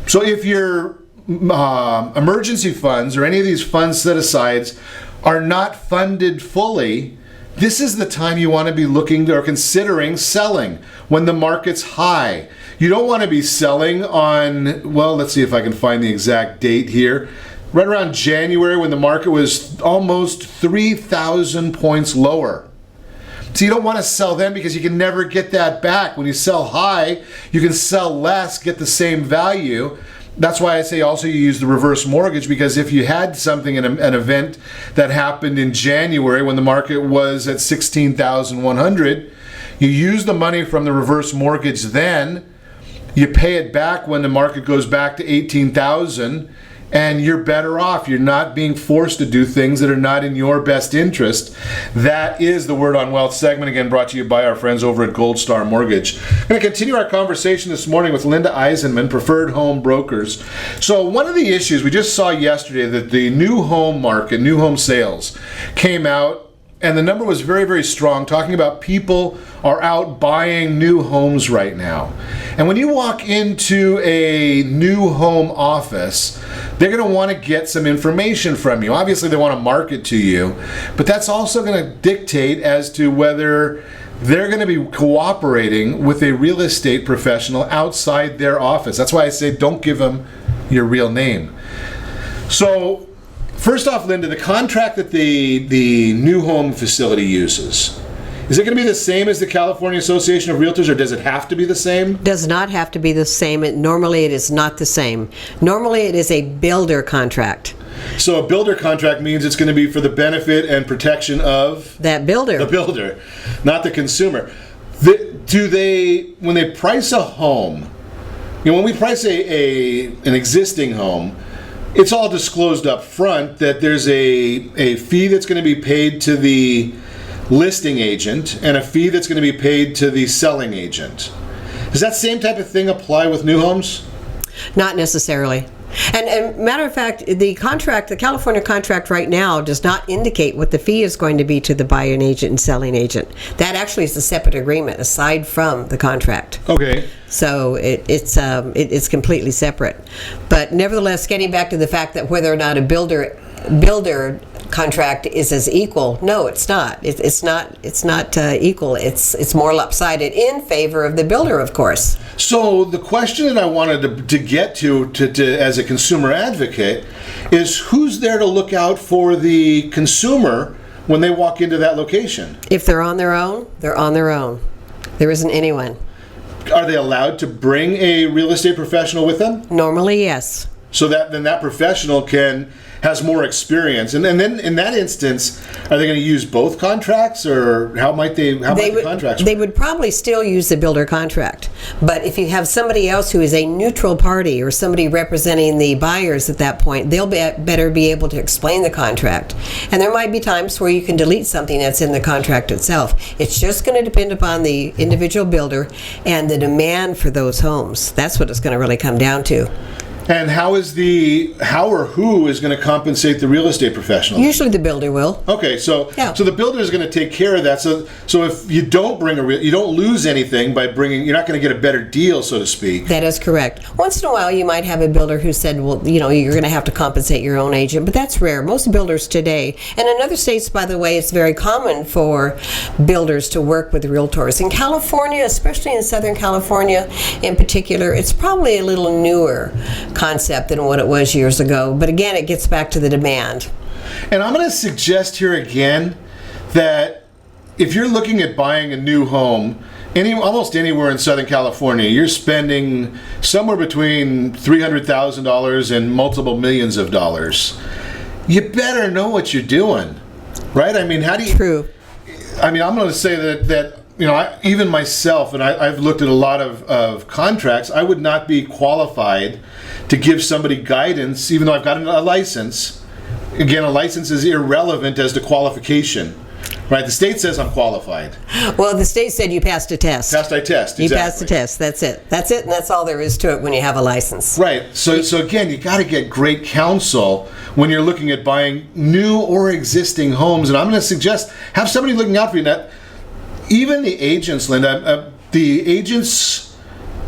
So if your emergency funds or any of these funds set asides are not funded fully, this is the time you want to be looking or considering selling when the market's high. You don't want to be selling on, well, let's see if I can find the exact date here. Right around January when the market was almost 3,000 points lower. So you don't want to sell then because you can never get that back. When you sell high, you can sell less, get the same value. That's why I say also you use the reverse mortgage, because if you had something, an event that happened in January when the market was at 16,100, you use the money from the reverse mortgage then, you pay it back when the market goes back to 18,000, and you're better off. You're not being forced to do things that are not in your best interest. That is the Word on Wealth segment, again brought to you by our friends over at Gold Star Mortgage. I'm going to continue our conversation this morning with Lynda Eisenmann, Preferred Home Brokers. So one of the issues we just saw yesterday, that the new home market, new home sales came out, and the number was very, very strong, talking about people are out buying new homes right now. And when you walk into a new home office, they're going to want to get some information from you. Obviously, they want to market to you, but that's also going to dictate as to whether they're going to be cooperating with a real estate professional outside their office. That's why I say don't give them your real name. So, first off, Lynda, the contract that the new home facility uses, is it going to be the same as the California Association of Realtors, or does it have to be the same? Does not have to be the same. Normally it is not the same. Normally it is a builder contract. So a builder contract means it's going to be for the benefit and protection of that builder. The builder, not the consumer. Do they, when they price a home, when we price an existing home, it's all disclosed up front that there's a fee that's going to be paid to the listing agent and a fee that's going to be paid to the selling agent. Does that same type of thing apply with new homes? Not necessarily. And matter of fact, the California contract right now does not indicate what the fee is going to be to the buying agent and selling agent. That actually is a separate agreement aside from the contract. Okay. So it's completely separate. But nevertheless, getting back to the fact that whether or not a builder contract is as equal, no, it's not. It's not equal. It's more lopsided in favor of the builder, of course. So the question that I wanted to get to as a consumer advocate is, who's there to look out for the consumer when they walk into that location? If they're on their own, they're on their own. There isn't anyone. Are they allowed to bring a real estate professional with them? Normally, yes. So then that professional has more experience, and then in that instance, are they going to use both contracts, or how might the contracts work? They would probably still use the builder contract, but if you have somebody else who is a neutral party or somebody representing the buyers at that point, they'll better be able to explain the contract. And there might be times where you can delete something that's in the contract itself. It's just going to depend upon the individual builder and the demand for those homes. That's what it's going to really come down to. And how or who is going to compensate the real estate professional? Usually the builder will. Okay, so the builder is going to take care of that. So if you don't bring you don't lose anything by bringing. You're not going to get a better deal, so to speak. That is correct. Once in a while, you might have a builder who said, "Well, you're going to have to compensate your own agent," but that's rare. Most builders today, and in other states, by the way, it's very common for builders to work with realtors. In California, especially in Southern California, in particular, it's probably a little newer concept than what it was years ago. But again, it gets back to the demand. And I'm going to suggest here again that if you're looking at buying a new home, almost anywhere in Southern California, you're spending somewhere between $300,000 and multiple millions of dollars. You better know what you're doing, right? I mean, how do you? True. I mean, I'm going to say that even myself, and I've looked at a lot of contracts, I would not be qualified to give somebody guidance, even though I've got a license. Again, a license is irrelevant as to qualification, right? The state says I'm qualified. Well, the state said you passed a test. Passed a test, exactly. You passed the test, that's it, and that's all there is to it when you have a license. Right, so again, you got to get great counsel when you're looking at buying new or existing homes, and I'm going to suggest, have somebody looking out for you. That even the agents, Linda, the agents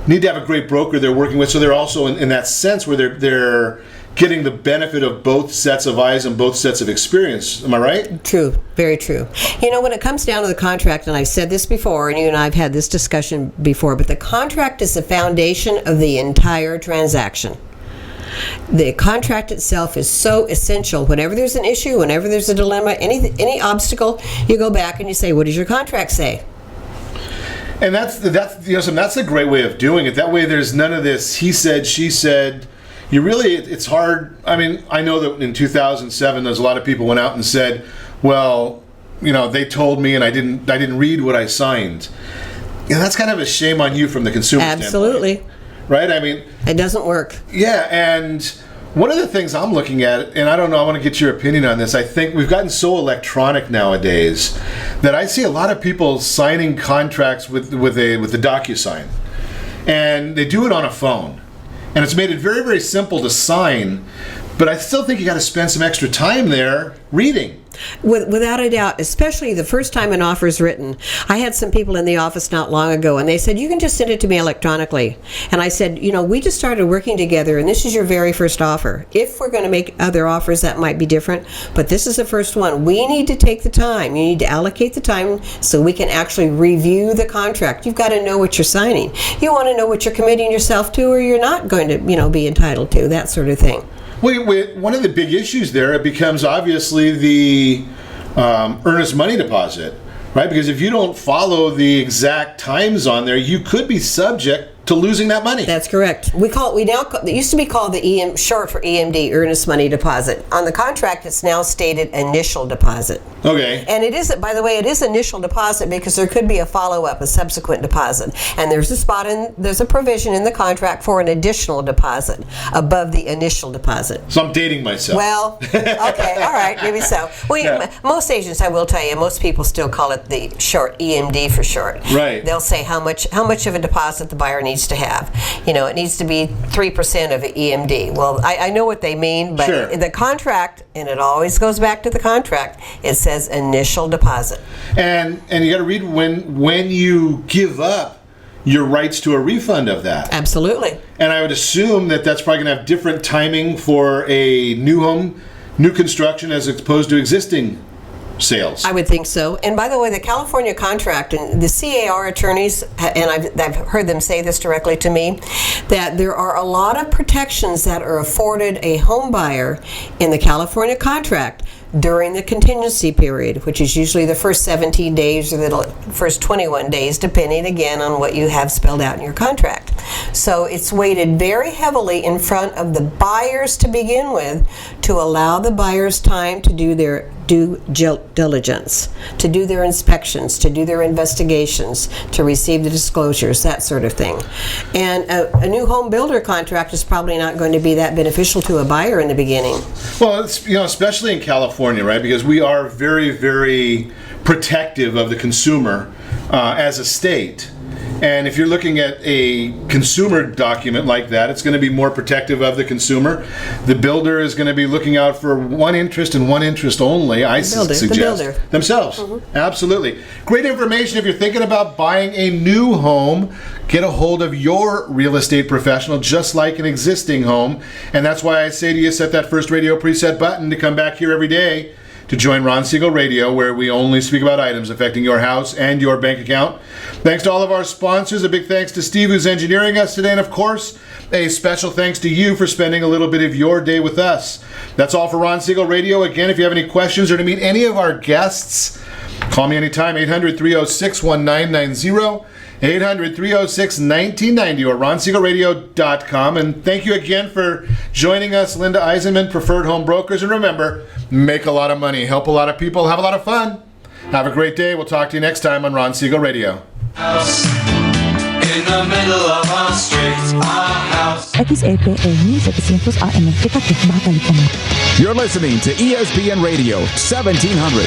need to have a great broker they're working with, so they're also in that sense where they're getting the benefit of both sets of eyes and both sets of experience. Am I right? True, very true. When it comes down to the contract, and I've said this before, and you and I have had this discussion before, but the contract is the foundation of the entire transaction. The contract itself is so essential. Whenever there's an issue, whenever there's a dilemma, any obstacle, you go back and you say, what does your contract say? And that's a great way of doing it. That way there's none of this he said, she said. It's hard. I mean, I know that in 2007 there's a lot of people went out and said, well, they told me and I didn't read what I signed. That's kind of a shame on you from the consumer standpoint. Absolutely. Right? I mean, it doesn't work. Yeah, and one of the things I'm looking at, and I don't know, I want to get your opinion on this. I think we've gotten so electronic nowadays that I see a lot of people signing contracts with the DocuSign, and they do it on a phone, and it's made it very, very simple to sign. But I still think you got to spend some extra time there reading. Without a doubt, especially the first time an offer is written. I had some people in the office not long ago, and they said, you can just send it to me electronically. And I said, we just started working together, and this is your very first offer. If we're going to make other offers, that might be different, but this is the first one. We need to take the time. You need to allocate the time so we can actually review the contract. You've got to know what you're signing. You want to know what you're committing yourself to or you're not going to, be entitled to, that sort of thing. One of the big issues there, it becomes obviously the earnest money deposit, right? Because if you don't follow the exact times on there, you could be subject to losing that money. That's correct. It used to be called the short for EMD, earnest money deposit. On the contract, it's now stated initial deposit. Okay. And it is, by the way, it is initial deposit because there could be a follow-up, a subsequent deposit. And there's a provision in the contract for an additional deposit above the initial deposit. So I'm dating myself. Well, okay, all right, maybe so. Most agents, I will tell you, most people still call it the short EMD for short. Right. They'll say how much of a deposit the buyer needs needs to have. You know, it needs to be 3% of EMD. Well, I know what they mean, but Sure. the contract, and it always goes back to the contract, it says initial deposit. And you got to read when you give up your rights to a refund of that. Absolutely. And I would assume that that's probably going to have different timing for a new home, new construction as opposed to existing sales. I would think so. And by the way, the California contract and the CAR attorneys, and I've heard them say this directly to me, that there are a lot of protections that are afforded a home buyer in the California contract during the contingency period, which is usually the first 17 days or the first 21 days, depending again on what you have spelled out in your contract. So it's weighted very heavily in front of the buyers to begin with to allow the buyers time to do their due diligence, to do their inspections, to do their investigations, to receive the disclosures, that sort of thing. And a new home builder contract is probably not going to be that beneficial to a buyer in the beginning. Well, it's, especially in California, right? Because we are very, very protective of the consumer as a state. And if you're looking at a consumer document like that, it's going to be more protective of the consumer. The builder is going to be looking out for one interest and one interest only, I suggest. The builder. Themselves. Mm-hmm. Absolutely. Great information if you're thinking about buying a new home. Get a hold of your real estate professional, just like an existing home. And that's why I say to you, set that first radio preset button to come back here every day to join Ron Siegel Radio, where we only speak about items affecting your house and your bank account. Thanks to all of our sponsors. A big thanks to Steve, who's engineering us today. And of course, a special thanks to you for spending a little bit of your day with us. That's all for Ron Siegel Radio. Again, if you have any questions or to meet any of our guests, call me anytime, 800-306-1990. 800-306-1990 or ronsiegelradio.com. And thank you again for joining us, Lynda Eisenmann, Preferred Home Brokers. And remember, make a lot of money, help a lot of people, have a lot of fun. Have a great day. We'll talk to you next time on Ron Siegel Radio. House in the middle of our streets, our house. XEPE 1700 AM Tekatif Bata Lipunan. You're listening to ESPN Radio 1700.